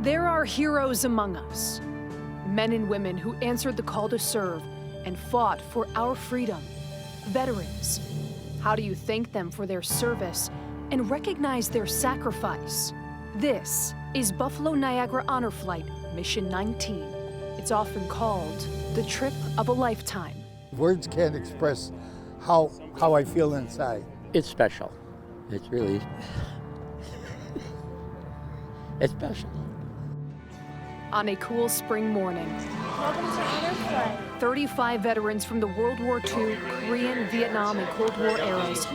There are heroes among us, men and women who answered the call to serve and fought for our freedom. Veterans. How do you thank them for their service and recognize their sacrifice? This is Buffalo Niagara Honor Flight Mission 19. It's often called the trip of a lifetime. Words can't express how I feel inside. It's special. It's really, it's special. On a cool spring morning, Welcome to Honor Flight. 35 veterans from the World War II, Korean, Vietnam, and Cold War eras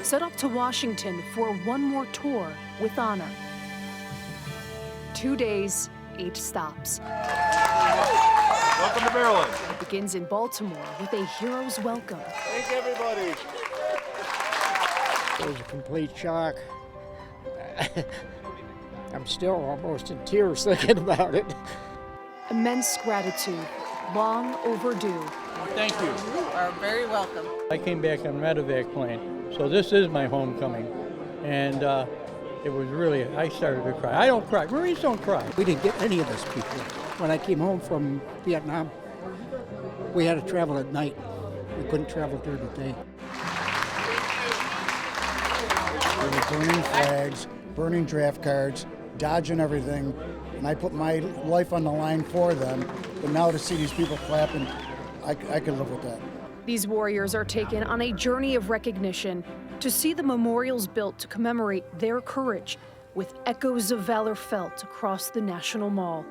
set off to Washington for one more tour with honor. 2 days, 8 stops. Welcome to Maryland. It begins in Baltimore with a hero's welcome. Thank everybody. It was a complete shock. I'm still almost in tears thinking about it. Immense gratitude, long overdue. Thank you. You are very welcome. I came back on medevac plane, so this is my homecoming. And it was really, I started to cry. I don't cry. Marines don't cry. We didn't get any of this before. When I came home from Vietnam, we had to travel at night. We couldn't travel during the day. They were burning flags, burning draft cards, dodging everything, and I put my life on the line for them. But now to see these people clapping, I can live with that. These warriors are taken on a journey of recognition to see the memorials built to commemorate their courage with echoes of valor felt across the National Mall.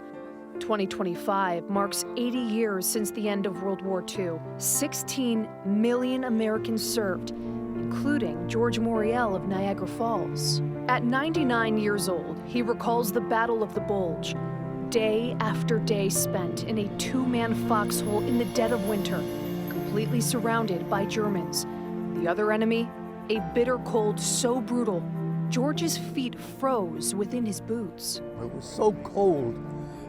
2025 marks 80 years since the end of World War II. 16 million Americans served, including George Moriel of Niagara Falls. At 99 years old, he recalls the Battle of the Bulge, day after day spent in a two-man foxhole in the dead of winter, completely surrounded by Germans. The other enemy, a bitter cold so brutal, George's feet froze within his boots. It was so cold,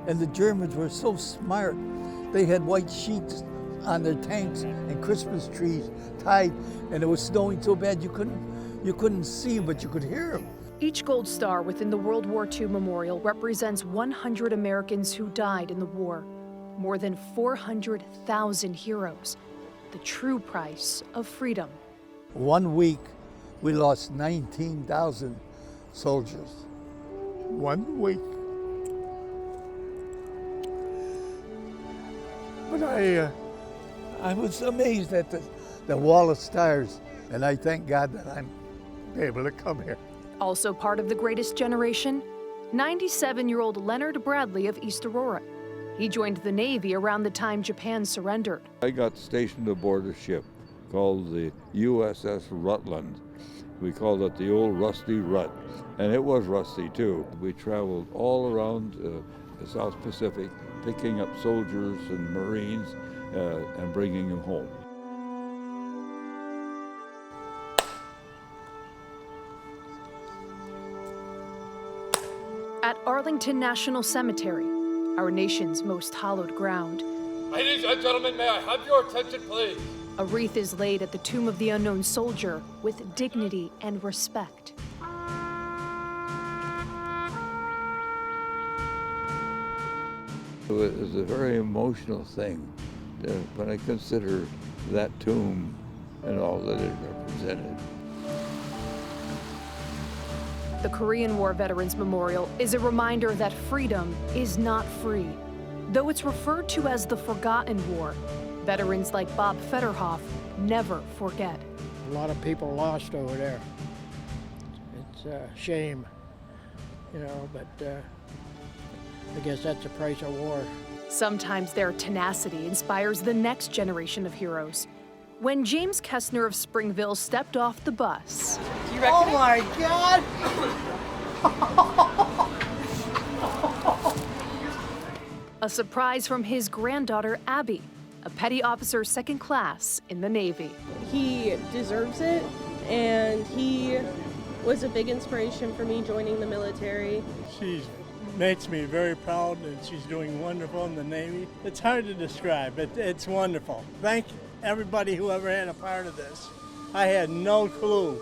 and the Germans were so smart. They had white sheets on their tanks and Christmas trees tied, and it was snowing so bad you couldn't see them, but you could hear them. Each gold star within the World War II memorial represents 100 Americans who died in the war. More than 400,000 heroes. The true price of freedom. 1 week, we lost 19,000 soldiers. 1 week. But I was amazed at the wall of stars, and I thank God that I'm able to come here. Also part of the greatest generation, 97-year-old Leonard Bradley of East Aurora. He joined the Navy around the time Japan surrendered. I got stationed aboard a ship called the USS Rutland. We called it the old Rusty Rut, and it was rusty too. We traveled all around the South Pacific, picking up soldiers and Marines and bringing them home. At Arlington National Cemetery, our nation's most hallowed ground, Ladies and gentlemen, may I have your attention, please? a wreath is laid at the tomb of the unknown soldier with dignity and respect. It was a very emotional thing when I consider that tomb and all that it represented. The Korean War Veterans Memorial is a reminder that freedom is not free. Though it's referred to as the Forgotten War, veterans like Bob Fetterhoff never forget. A lot of people lost over there. It's a shame, but I guess that's the price of war. Sometimes their tenacity inspires the next generation of heroes. When James Kessner of Springville stepped off the bus, Oh my God! a surprise from his granddaughter Abby, a petty officer second class in the Navy. He deserves it, and he was a big inspiration for me joining the military. She makes me very proud, and she's doing wonderful in the Navy. It's hard to describe, but it's wonderful. Thank everybody who ever had a part of this. I had no clue.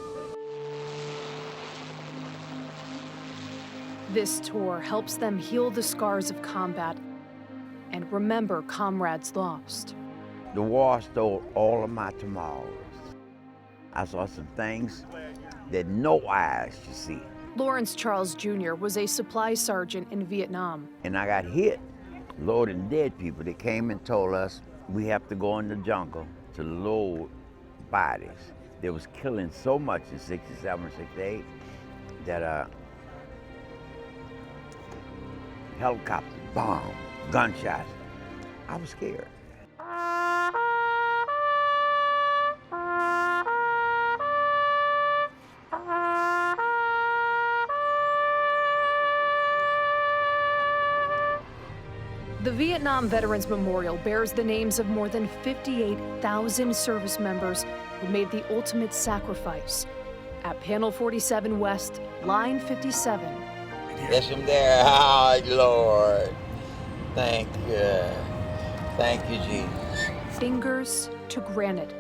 This tour helps them heal the scars of combat and remember comrades lost. The war stole all of my tomorrows. I saw some things that no eyes should see. Lawrence Charles Jr. was a supply sergeant in Vietnam. And I got hit, loading dead people. They came and told us we have to go in the jungle to load bodies. They was killing so much in 67, 68 that helicopters, bombs, gunshots. I was scared. The Vietnam Veterans Memorial bears the names of more than 58,000 service members who made the ultimate sacrifice. At Panel 47 West, Line 57. Yes, I'm there. Oh, Lord. Thank you. Thank you, Jesus. Fingers to granite,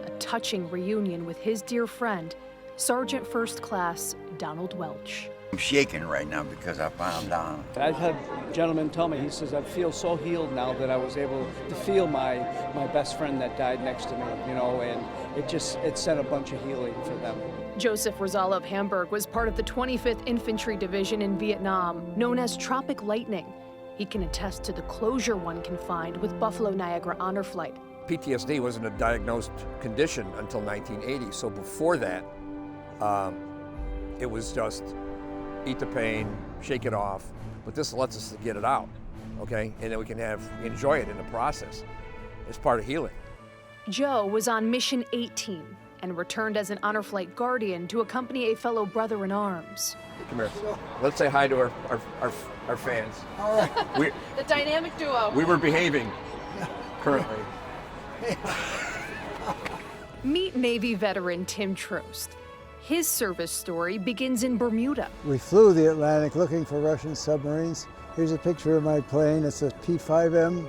a touching reunion with his dear friend, Sergeant First Class Donald Welch. I'm shaking right now because I found out. I've had gentlemen tell me, he says, I feel so healed now that I was able to feel my best friend that died next to me, you know, and it sent a bunch of healing for them. Joseph Rosala of Hamburg was part of the 25th Infantry Division in Vietnam, known as Tropic Lightning. He can attest to the closure one can find with Buffalo Niagara Honor Flight. PTSD wasn't a diagnosed condition until 1980, so before that, it was just eat the pain, shake it off, but this lets us get it out, okay? And then we can enjoy it in the process. It's part of healing. Joe was on Mission 18 and returned as an Honor Flight Guardian to accompany a fellow brother in arms. Come here. Let's say hi to our fans. All right. The dynamic duo. We were behaving currently. Meet Navy veteran Tim Trost. His service story begins in Bermuda. We flew the Atlantic looking for Russian submarines. Here's a picture of my plane. It's a P-5M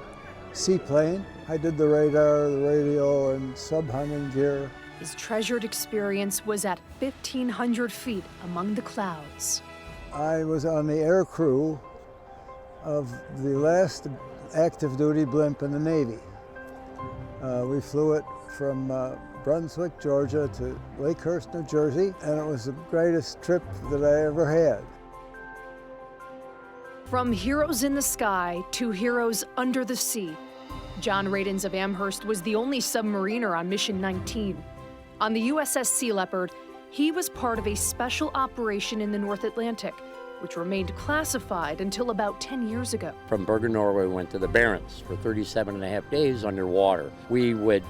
seaplane. I did the radar, the radio, and sub-humming gear. His treasured experience was at 1,500 feet among the clouds. I was on the air crew of the last active duty blimp in the Navy. We flew it from Brunswick, Georgia to Lakehurst, New Jersey, and it was the greatest trip that I ever had. From heroes in the sky to heroes under the sea, John Radins of Amherst was the only submariner on Mission 19. On the USS Sea Leopard, he was part of a special operation in the North Atlantic, which remained classified until about 10 years ago. From Bergen, Norway, we went to the Barents for 37 and a half days underwater. We would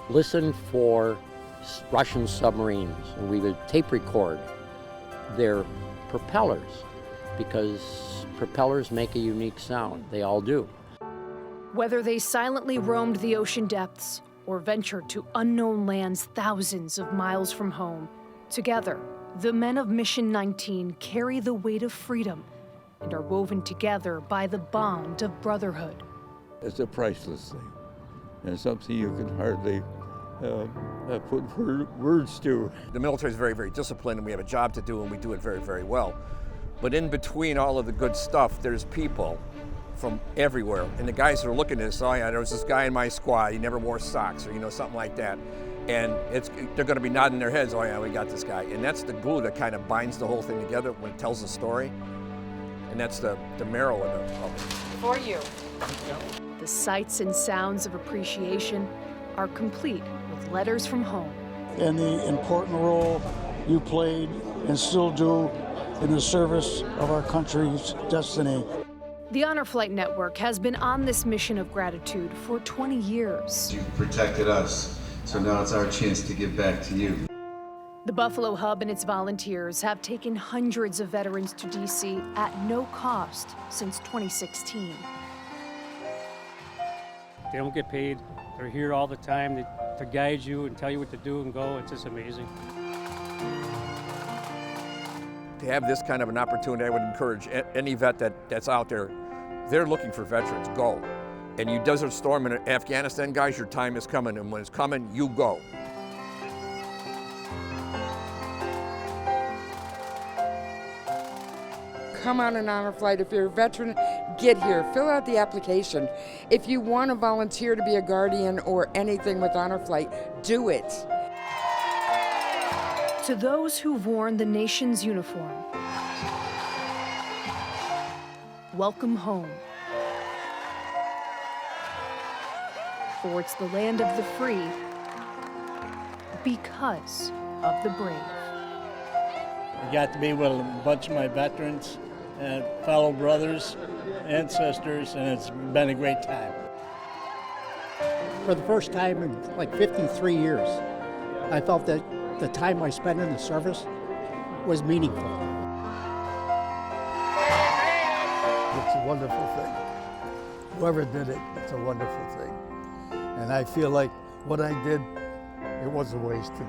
listen for Russian submarines, and we would tape record their propellers, because propellers make a unique sound. They all do. Whether they silently roamed the ocean depths or ventured to unknown lands thousands of miles from home, together, the men of Mission 19 carry the weight of freedom and are woven together by the bond of brotherhood. It's a priceless thing, and something you can hardly put words to. The military is very, very disciplined, and we have a job to do, and we do it very, very well. But in between all of the good stuff, there's people from everywhere. And the guys that are looking at this, oh yeah, there was this guy in my squad, he never wore socks, or something like that. And they're gonna be nodding their heads, oh yeah, we got this guy. And that's the glue that kind of binds the whole thing together when it tells the story. And that's the marrow of it. For you. The sights and sounds of appreciation are complete with letters from home. And the important role you played and still do in the service of our country's destiny. The Honor Flight Network has been on this mission of gratitude for 20 years. You've protected us, so now it's our chance to give back to you. The Buffalo Hub and its volunteers have taken hundreds of veterans to D.C. at no cost since 2016. They don't get paid. They're here all the time to guide you and tell you what to do and go. It's just amazing. To have this kind of an opportunity, I would encourage any vet that's out there, they're looking for veterans, go. And you Desert Storm in Afghanistan, guys, your time is coming, and when it's coming, you go. come on an honor flight. If you're a veteran, get here. Fill out the application. If you want to volunteer to be a guardian or anything with honor flight, do it. To those who've worn the nation's uniform, welcome home. For it's the land of the free because of the brave. I got to be with a bunch of my veterans and fellow brothers and sisters, and it's been a great time. For the first time in like 53 years, I felt that the time I spent in the service was meaningful. It's a wonderful thing. Whoever did it, it's a wonderful thing. And I feel like what I did, it wasn't wasted.